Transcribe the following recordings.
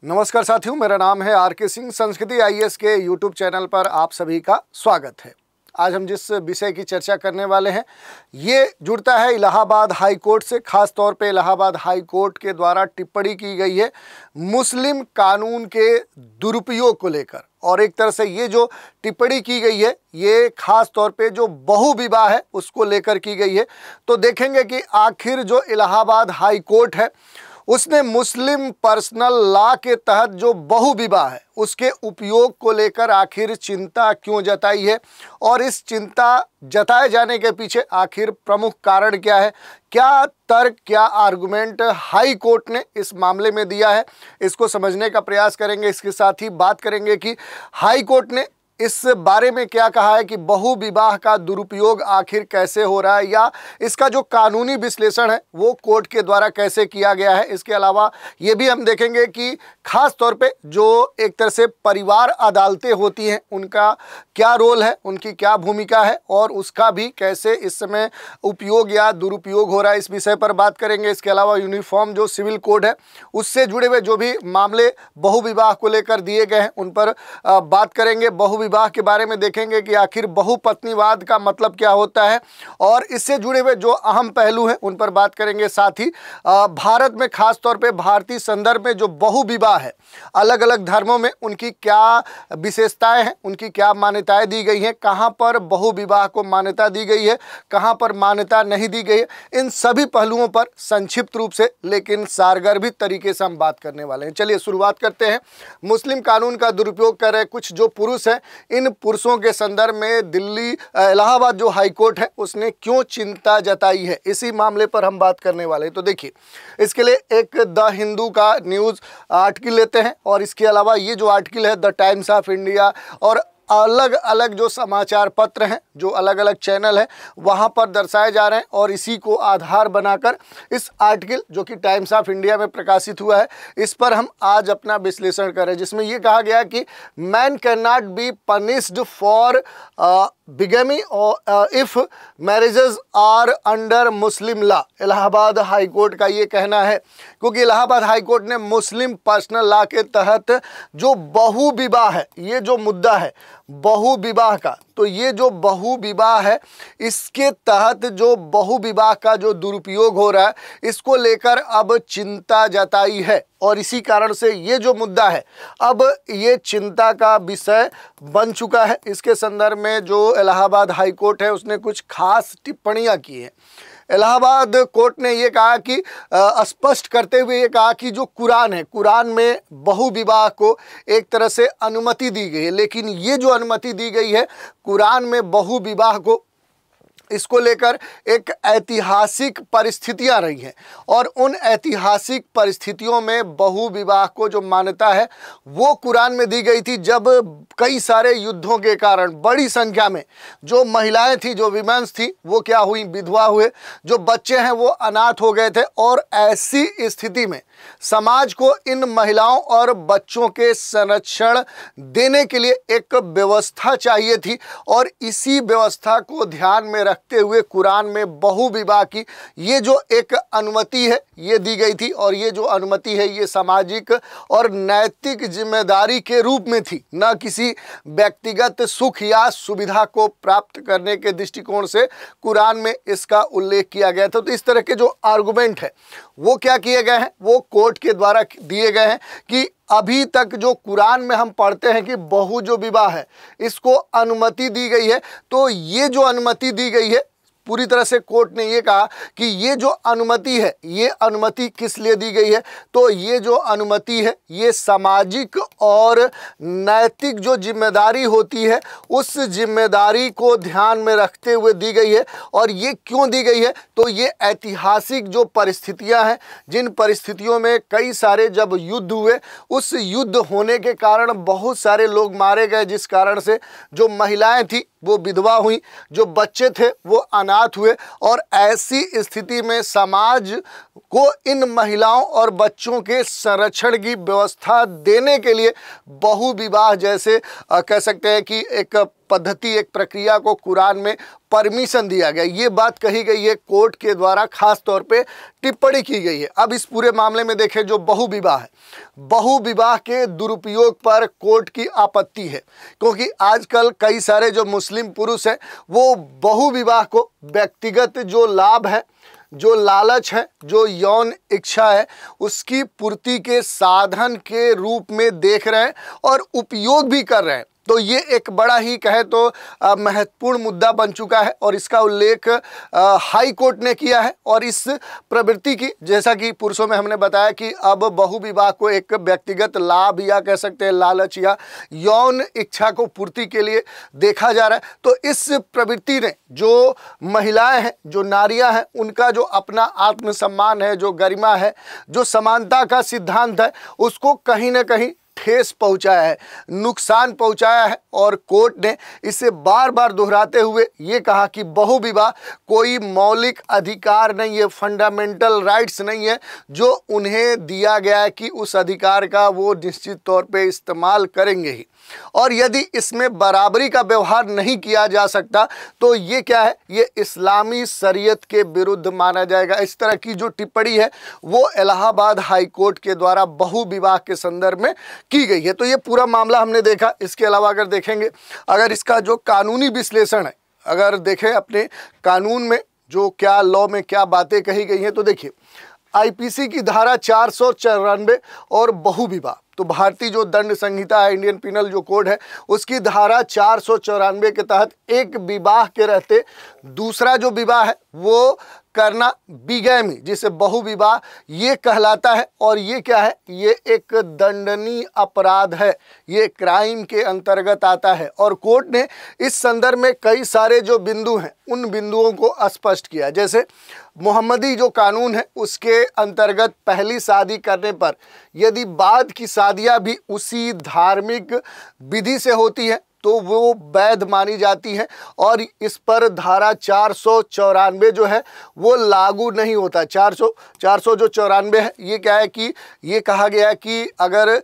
नमस्कार साथियों, मेरा नाम है आर.के. सिंह। संस्कृति आईएएस के यूट्यूब चैनल पर आप सभी का स्वागत है। आज हम जिस विषय की चर्चा करने वाले हैं ये जुड़ता है इलाहाबाद हाई कोर्ट से। खास तौर पे इलाहाबाद हाई कोर्ट के द्वारा टिप्पणी की गई है मुस्लिम कानून के दुरुपयोग को लेकर। और एक तरह से ये जो टिप्पणी की गई है ये खास तौर पे जो बहु विवाह है उसको लेकर की गई है। तो देखेंगे कि आखिर जो इलाहाबाद हाई कोर्ट है उसने मुस्लिम पर्सनल लॉ के तहत जो बहु विवाह है उसके उपयोग को लेकर आखिर चिंता क्यों जताई है, और इस चिंता जताए जाने के पीछे आखिर प्रमुख कारण क्या है, क्या तर्क, क्या आर्गुमेंट हाई कोर्ट ने इस मामले में दिया है, इसको समझने का प्रयास करेंगे। इसके साथ ही बात करेंगे कि हाई कोर्ट ने इस बारे में क्या कहा है कि बहु विवाह का दुरुपयोग आखिर कैसे हो रहा है, या इसका जो कानूनी विश्लेषण है वो कोर्ट के द्वारा कैसे किया गया है। इसके अलावा ये भी हम देखेंगे कि खास तौर पे जो एक तरह से परिवार अदालतें होती हैं उनका क्या रोल है, उनकी क्या भूमिका है, और उसका भी कैसे इस समय उपयोग या दुरुपयोग हो रहा है, इस विषय पर बात करेंगे। इसके अलावा यूनिफॉर्म जो सिविल कोड है उससे जुड़े हुए जो भी मामले बहु विवाह को लेकर दिए गए हैं उन पर बात करेंगे। बहु विवाह के बारे में देखेंगे कि आखिर बहुपत्नीवाद का मतलब क्या होता है, और इससे जुड़े हुए जो अहम पहलू हैं उन पर बात करेंगे। साथ ही भारत में खास तौर पे भारतीय संदर्भ में जो बहु विवाह है अलग अलग धर्मों में उनकी क्या विशेषताएं हैं, उनकी क्या मान्यताएं दी गई हैं, कहां पर बहु विवाह को मान्यता दी गई है, कहां पर मान्यता नहीं दी गई है, इन सभी पहलुओं पर संक्षिप्त रूप से लेकिन सारगर्भित तरीके से हम बात करने वाले हैं। चलिए शुरुआत करते हैं। मुस्लिम कानून का दुरुपयोग कर रहे कुछ जो पुरुष हैं, इन पुरुषों के संदर्भ में दिल्ली इलाहाबाद जो हाई कोर्ट है उसने क्यों चिंता जताई है, इसी मामले पर हम बात करने वाले हैं। तो देखिए, इसके लिए एक द हिंदू का न्यूज़ आर्टिकल लेते हैं, और इसके अलावा ये जो आर्टिकल है द टाइम्स ऑफ इंडिया और अलग अलग जो समाचार पत्र हैं, जो अलग अलग चैनल हैं वहाँ पर दर्शाए जा रहे हैं, और इसी को आधार बनाकर इस आर्टिकल जो कि टाइम्स ऑफ इंडिया में प्रकाशित हुआ है इस पर हम आज अपना विश्लेषण करें, जिसमें ये कहा गया कि man can not be punished for bigamy if marriages are under Muslim law. Allahabad high court का ये कहना है, क्योंकि इलाहाबाद हाई कोर्ट ने मुस्लिम पर्सनल लॉ के तहत जो बहु विवाह है, ये जो मुद्दा है बहु विवाह का, तो ये जो बहु विवाह है इसके तहत जो बहु विवाह का जो दुरुपयोग हो रहा है इसको लेकर अब चिंता जताई है, और इसी कारण से ये जो मुद्दा है अब ये चिंता का विषय बन चुका है। इसके संदर्भ में जो इलाहाबाद हाई कोर्ट है उसने कुछ खास टिप्पणियां की हैं। इलाहाबाद कोर्ट ने ये कहा कि स्पष्ट करते हुए ये कहा कि जो कुरान है, कुरान में बहु विवाह को एक तरह से अनुमति दी गई है, लेकिन ये जो अनुमति दी गई है कुरान में बहु विवाह को, इसको लेकर एक ऐतिहासिक परिस्थितियां रही हैं, और उन ऐतिहासिक परिस्थितियों में बहु विवाह को जो मान्यता है वो कुरान में दी गई थी, जब कई सारे युद्धों के कारण बड़ी संख्या में जो महिलाएं थी, जो विमेंस थी, वो क्या हुई, विधवा हुए, जो बच्चे हैं वो अनाथ हो गए थे। और ऐसी स्थिति में समाज को इन महिलाओं और बच्चों के संरक्षण देने के लिए एक व्यवस्था चाहिए थी, और इसी व्यवस्था को ध्यान में रखते हुए कुरान में बहु विवाह की ये जो एक अनुमति है ये दी गई थी, और ये जो अनुमति है ये सामाजिक और नैतिक जिम्मेदारी के रूप में थी, न किसी व्यक्तिगत सुख या सुविधा को प्राप्त करने के दृष्टिकोण से कुरान में इसका उल्लेख किया गया था। तो इस तरह के जो आर्गुमेंट है वो क्या किए गए हैं, वो कोर्ट के द्वारा दिए गए हैं कि अभी तक जो कुरान में हम पढ़ते हैं कि बहु जो विवाह है इसको अनुमति दी गई है, तो ये जो अनुमति दी गई है पूरी तरह से कोर्ट ने ये कहा कि ये जो अनुमति है ये अनुमति किस लिए दी गई है, तो ये जो अनुमति है ये सामाजिक और नैतिक जो जिम्मेदारी होती है उस जिम्मेदारी को ध्यान में रखते हुए दी गई है। और ये क्यों दी गई है, तो ये ऐतिहासिक जो परिस्थितियां हैं, जिन परिस्थितियों में कई सारे जब युद्ध हुए, उस युद्ध होने के कारण बहुत सारे लोग मारे गए, जिस कारण से जो महिलाएं थी वो विधवा हुई, जो बच्चे थे वो अनाथ हुए, और ऐसी स्थिति में समाज को इन महिलाओं और बच्चों के संरक्षण की व्यवस्था देने के लिए लिए बहु विवाह जैसे कह सकते हैं कि एक पद्धति, एक प्रक्रिया को कुरान में परमिशन दिया गया। ये बात कही गई है कोर्ट के द्वारा, खास तौर पे टिप्पणी की गई है। अब इस पूरे मामले में देखें, जो बहु विवाह है, बहु विवाह के दुरुपयोग पर कोर्ट की आपत्ति है, क्योंकि आजकल कई सारे जो मुस्लिम पुरुष हैं वो बहु विवाह को व्यक्तिगत जो लाभ है, जो लालच है, जो यौन इच्छा है, उसकी पूर्ति के साधन के रूप में देख रहे हैं और उपयोग भी कर रहे हैं। तो ये एक बड़ा ही कहे तो महत्वपूर्ण मुद्दा बन चुका है और इसका उल्लेख हाई कोर्ट ने किया है। और इस प्रवृत्ति की, जैसा कि पुरुषों में हमने बताया कि अब बहु विवाह को एक व्यक्तिगत लाभ या कह सकते हैं लालच या यौन इच्छा को पूर्ति के लिए देखा जा रहा है। तो इस प्रवृत्ति ने जो महिलाएं हैं, जो नारियां हैं, उनका जो अपना आत्मसम्मान है, जो गरिमा है, जो समानता का सिद्धांत है, उसको कहीं ना कहीं ठेस पहुंचाया है, नुकसान पहुंचाया है। और कोर्ट ने इसे बार बार दोहराते हुए ये कहा कि बहु विवाह कोई मौलिक अधिकार नहीं है, फंडामेंटल राइट्स नहीं है, जो उन्हें दिया गया है कि उस अधिकार का वो निश्चित तौर पे इस्तेमाल करेंगे ही। और यदि इसमें बराबरी का व्यवहार नहीं किया जा सकता तो ये क्या है, ये इस्लामी शरीयत के विरुद्ध माना जाएगा। इस तरह की जो टिप्पणी है वो इलाहाबाद हाई कोर्ट के द्वारा बहु विवाह के संदर्भ में की गई है। तो ये पूरा मामला हमने देखा। इसके अलावा अगर देखेंगे, अगर इसका जो कानूनी विश्लेषण है, अगर देखें अपने कानून में जो क्या लॉ में क्या बातें कही गई हैं, तो देखिए आईपीसी की धारा 494 और बहु विवाह, तो भारतीय जो दंड संहिता है, इंडियन पिनल जो कोड है, उसकी धारा 494 के तहत एक विवाह के रहते दूसरा जो विवाह है वो करना बिगैमी, जिसे बहु विवाह ये कहलाता है। और ये क्या है, ये एक दंडनीय अपराध है, ये क्राइम के अंतर्गत आता है। और कोर्ट ने इस संदर्भ में कई सारे जो बिंदु हैं उन बिंदुओं को स्पष्ट किया। जैसे मोहम्मदी जो कानून है उसके अंतर्गत पहली शादी करने पर यदि बाद की शादियां भी उसी धार्मिक विधि से होती हैं तो वो वैध मानी जाती हैं और इस पर धारा 494 जो है वो लागू नहीं होता। 400 जो 94 है, ये क्या है कि ये कहा गया है कि अगर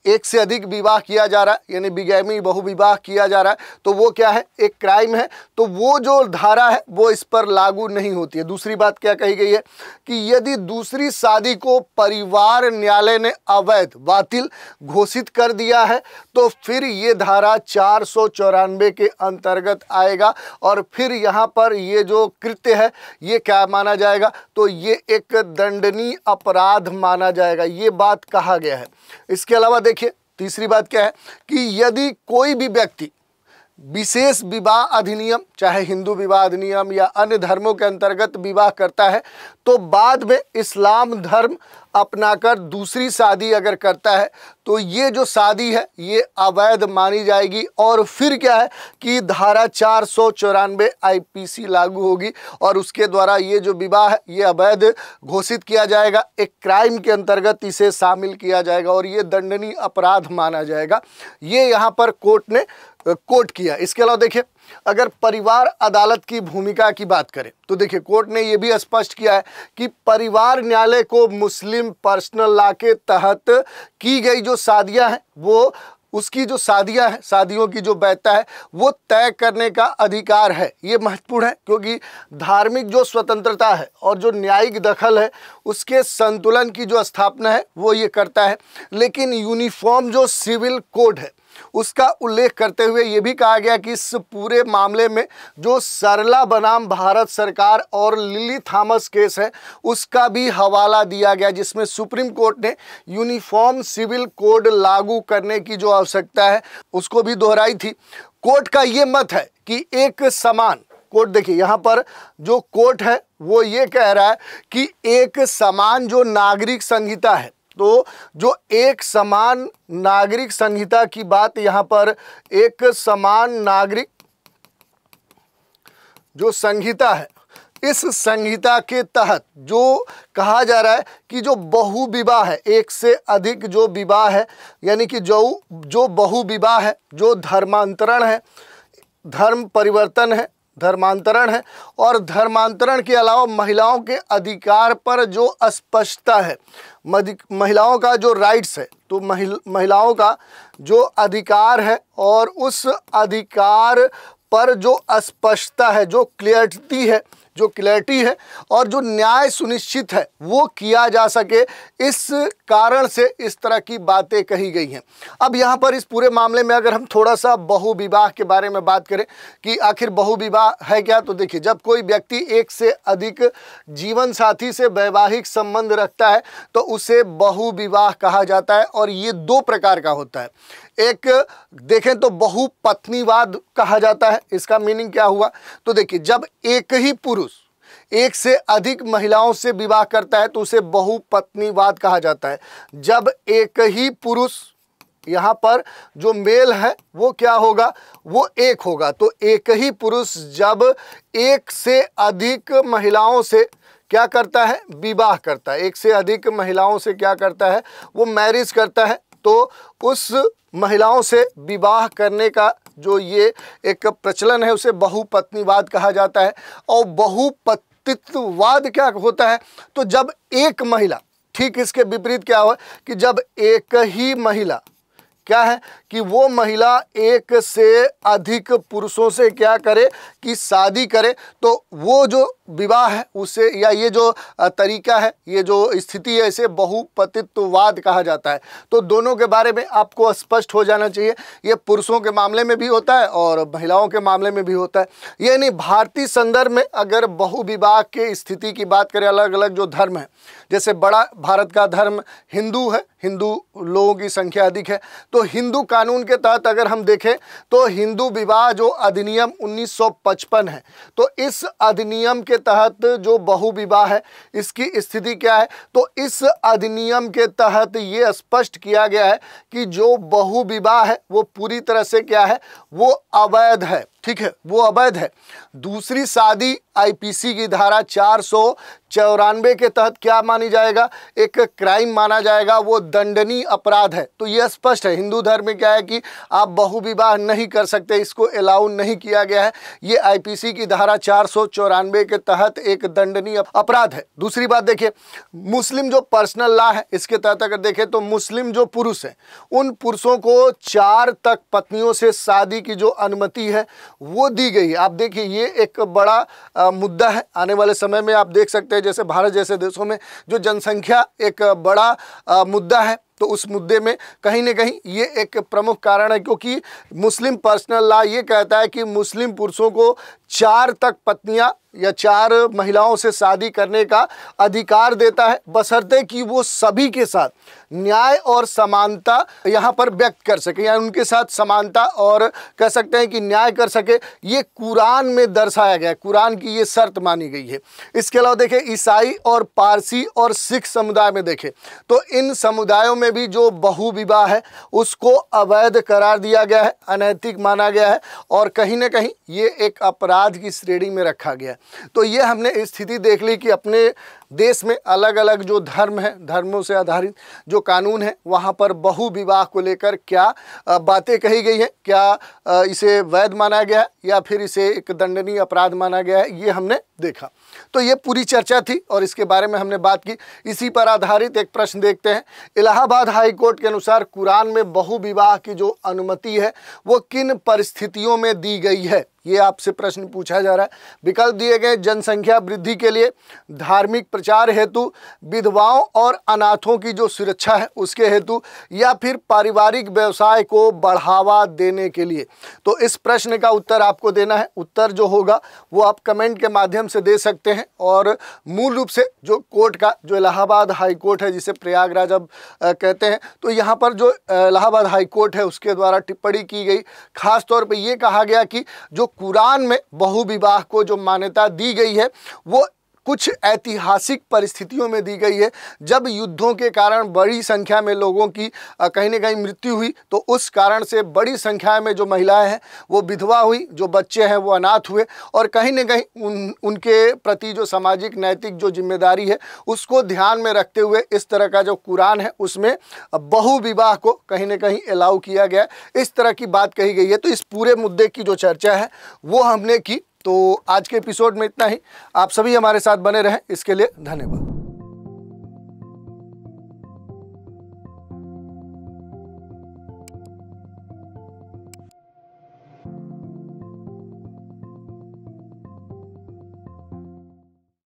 एक से अधिक विवाह किया जा रहा है, यानी बिगैमी बहु विवाह किया जा रहा है, तो वो क्या है, एक क्राइम है, तो वो जो धारा है वो इस पर लागू नहीं होती है। दूसरी बात क्या कही गई है कि यदि दूसरी शादी को परिवार न्यायालय ने अवैध, बातिल घोषित कर दिया है तो फिर ये धारा 494 के अंतर्गत आएगा और फिर यहाँ पर ये जो कृत्य है ये क्या माना जाएगा, तो ये एक दंडनीय अपराध माना जाएगा। ये बात कहा गया है। इसके अलावा देखिए तीसरी बात क्या है कि यदि कोई भी व्यक्ति विशेष विवाह अधिनियम, चाहे हिंदू विवाह अधिनियम या अन्य धर्मों के अंतर्गत विवाह करता है तो बाद में इस्लाम धर्म अपनाकर दूसरी शादी अगर करता है तो ये जो शादी है ये अवैध मानी जाएगी और फिर क्या है कि धारा 494 आईपीसी लागू होगी और उसके द्वारा ये जो विवाह है ये अवैध घोषित किया जाएगा, एक क्राइम के अंतर्गत इसे शामिल किया जाएगा और ये दंडनीय अपराध माना जाएगा। ये यहाँ पर कोर्ट ने कोर्ट किया। इसके अलावा देखिए अगर परिवार अदालत की भूमिका की बात करें तो देखिए कोर्ट ने यह भी स्पष्ट किया है कि परिवार न्यायालय को मुस्लिम पर्सनल लॉ के तहत की गई जो शादियां हैं वो उसकी जो शादियां हैं, शादियों की जो वैधता है वो तय करने का अधिकार है। ये महत्वपूर्ण है क्योंकि धार्मिक जो स्वतंत्रता है और जो न्यायिक दखल है उसके संतुलन की जो स्थापना है वो ये करता है। लेकिन यूनिफॉर्म जो सिविल कोड है उसका उल्लेख करते हुए ये भी कहा गया कि इस पूरे मामले में जो सरला बनाम भारत सरकार और लिली थॉमस केस है उसका भी हवाला दिया गया, जिसमें सुप्रीम कोर्ट ने यूनिफॉर्म सिविल कोड लागू करने की जो आवश्यकता है उसको भी दोहराई थी। कोर्ट का ये मत है कि एक समान, कोर्ट देखिए यहाँ पर जो कोर्ट है वो ये कह रहा है कि एक समान जो नागरिक संहिता है, तो जो एक समान नागरिक संहिता की बात यहाँ पर, एक समान नागरिक जो संहिता है इस संहिता के तहत जो कहा जा रहा है कि जो बहु विवाह है, एक से अधिक जो विवाह है, यानी कि जो बहु विवाह है, जो धर्मांतरण है, धर्म परिवर्तन है, धर्मांतरण है और धर्मांतरण के अलावा महिलाओं के अधिकार पर जो अस्पष्टता है, महिलाओं का जो राइट्स है तो महिलाओं का जो अधिकार है और उस अधिकार पर जो अस्पष्टता है, जो क्लैरिटी है और जो न्याय सुनिश्चित है वो किया जा सके, इस कारण से इस तरह की बातें कही गई हैं। अब यहाँ पर इस पूरे मामले में अगर हम थोड़ा सा बहुविवाह के बारे में बात करें कि आखिर बहुविवाह है क्या, तो देखिए, जब कोई व्यक्ति एक से अधिक जीवन साथी से वैवाहिक संबंध रखता है तो उसे बहुविवाह कहा जाता है और ये दो प्रकार का होता है। एक देखें तो बहुपत्नीवाद कहा जाता है। इसका मीनिंग क्या हुआ, तो देखिए, जब एक ही पुरुष एक से अधिक महिलाओं से विवाह करता है तो उसे बहुपत्नीवाद कहा जाता है। जब एक ही पुरुष, यहाँ पर जो मेल है वो क्या होगा, वो एक होगा। तो एक ही पुरुष जब एक से अधिक महिलाओं से क्या करता है, विवाह करता है, एक से अधिक महिलाओं से क्या करता है, वो मैरिज करता है, तो उस महिलाओं से विवाह करने का जो ये एक प्रचलन है उसे बहुपत्नीवाद कहा जाता है। और बहुपतित्ववाद क्या होता है, तो जब एक महिला, ठीक इसके विपरीत क्या हुआ कि जब एक ही महिला क्या है कि वो महिला एक से अधिक पुरुषों से क्या करे कि शादी करे, तो वो जो विवाह है उसे, या ये जो तरीका है, ये जो स्थिति है, इसे बहुपतित्ववाद कहा जाता है। तो दोनों के बारे में आपको स्पष्ट हो जाना चाहिए। ये पुरुषों के मामले में भी होता है और महिलाओं के मामले में भी होता है। ये नहीं, भारतीय संदर्भ में अगर बहुविवाह के स्थिति की बात करें, अलग अलग जो धर्म है, जैसे बड़ा भारत का धर्म हिंदू है, हिंदू लोगों की संख्या अधिक है, तो हिंदू कानून के तहत अगर हम देखें तो हिंदू विवाह जो अधिनियम 1955 है, तो इस अधिनियम के तहत जो बहुविवाह है इसकी स्थिति क्या है, तो इस अधिनियम के तहत ये स्पष्ट किया गया है कि जो बहुविवाह है वो पूरी तरह से क्या है, वो अवैध है। ठीक है, वो अवैध है। दूसरी शादी आईपीसी की धारा 494 के तहत क्या मानी जाएगा, एक क्राइम माना जाएगा, वो दंडनीय अपराध है। तो ये स्पष्ट है, हिंदू धर्म में क्या है कि आप बहुविवाह नहीं कर सकते, इसको अलाउ नहीं किया गया है। ये आईपीसी की धारा 494 के तहत एक दंडनीय अपराध है। दूसरी बात देखिए, मुस्लिम जो पर्सनल लॉ है इसके तहत अगर देखें तो मुस्लिम जो पुरुष है उन पुरुषों को 4 तक पत्नियों से शादी की जो अनुमति है वो दी गई है। आप देखिए, ये एक बड़ा मुद्दा है। आने वाले समय में आप देख सकते हैं जैसे भारत जैसे देशों में जो जनसंख्या एक बड़ा मुद्दा है, तो उस मुद्दे में कहीं ना कहीं ये एक प्रमुख कारण है, क्योंकि मुस्लिम पर्सनल लॉ ये कहता है कि मुस्लिम पुरुषों को 4 तक पत्नियां या 4 महिलाओं से शादी करने का अधिकार देता है, बशर्ते कि वो सभी के साथ न्याय और समानता यहाँ पर व्यक्त कर सके, या उनके साथ समानता और कह सकते हैं कि न्याय कर सके। ये कुरान में दर्शाया गया है, कुरान की ये शर्त मानी गई है। इसके अलावा देखें, ईसाई और पारसी और सिख समुदाय में देखें तो इन समुदायों में भी जो बहुविवाह है उसको अवैध करार दिया गया है, अनैतिक माना गया है और कहीं ना कहीं ये एक अपराध की श्रेणी में रखा गया है। तो ये हमने स्थिति देख ली कि अपने देश में अलग अलग जो धर्म है, धर्मों से आधारित जो कानून है, वहाँ पर बहुविवाह को लेकर क्या बातें कही गई हैं, क्या इसे वैध माना गया है या फिर इसे एक दंडनीय अपराध माना गया है, ये हमने देखा। तो ये पूरी चर्चा थी और इसके बारे में हमने बात की। इसी पर आधारित एक प्रश्न देखते हैं। इलाहाबाद हाई कोर्ट के अनुसार कुरान में बहुविवाह की जो अनुमति है वो किन परिस्थितियों में दी गई है, ये आपसे प्रश्न पूछा जा रहा है। विकल्प दिए गए, जनसंख्या वृद्धि के लिए, धार्मिक प्रचार हेतु, विधवाओं और अनाथों की जो सुरक्षा है उसके हेतु, या फिर पारिवारिक व्यवसाय को बढ़ावा देने के लिए। तो इस प्रश्न का उत्तर आपको देना है। उत्तर जो होगा वो आप कमेंट के माध्यम से दे सकते हैं। और मूल रूप से जो कोर्ट का, जो इलाहाबाद हाई कोर्ट है जिसे प्रयागराज अब कहते हैं, तो यहाँ पर जो इलाहाबाद हाई कोर्ट है उसके द्वारा टिप्पणी की गई, खास तौर पे ये कहा गया कि जो कुरान में बहुविवाह को जो मान्यता दी गई है वो कुछ ऐतिहासिक परिस्थितियों में दी गई है, जब युद्धों के कारण बड़ी संख्या में लोगों की कहीं न कहीं मृत्यु हुई, तो उस कारण से बड़ी संख्या में जो महिलाएं हैं वो विधवा हुई, जो बच्चे हैं वो अनाथ हुए, और कहीं न कहीं उनके प्रति जो सामाजिक नैतिक जो जिम्मेदारी है उसको ध्यान में रखते हुए इस तरह का जो कुरान है उसमें बहुविवाह को कहीं न कहीं अलाउ किया गया, इस तरह की बात कही गई है। तो इस पूरे मुद्दे की जो चर्चा है वो हमने की। तो आज के एपिसोड में इतना ही। आप सभी हमारे साथ बने रहें, इसके लिए धन्यवाद।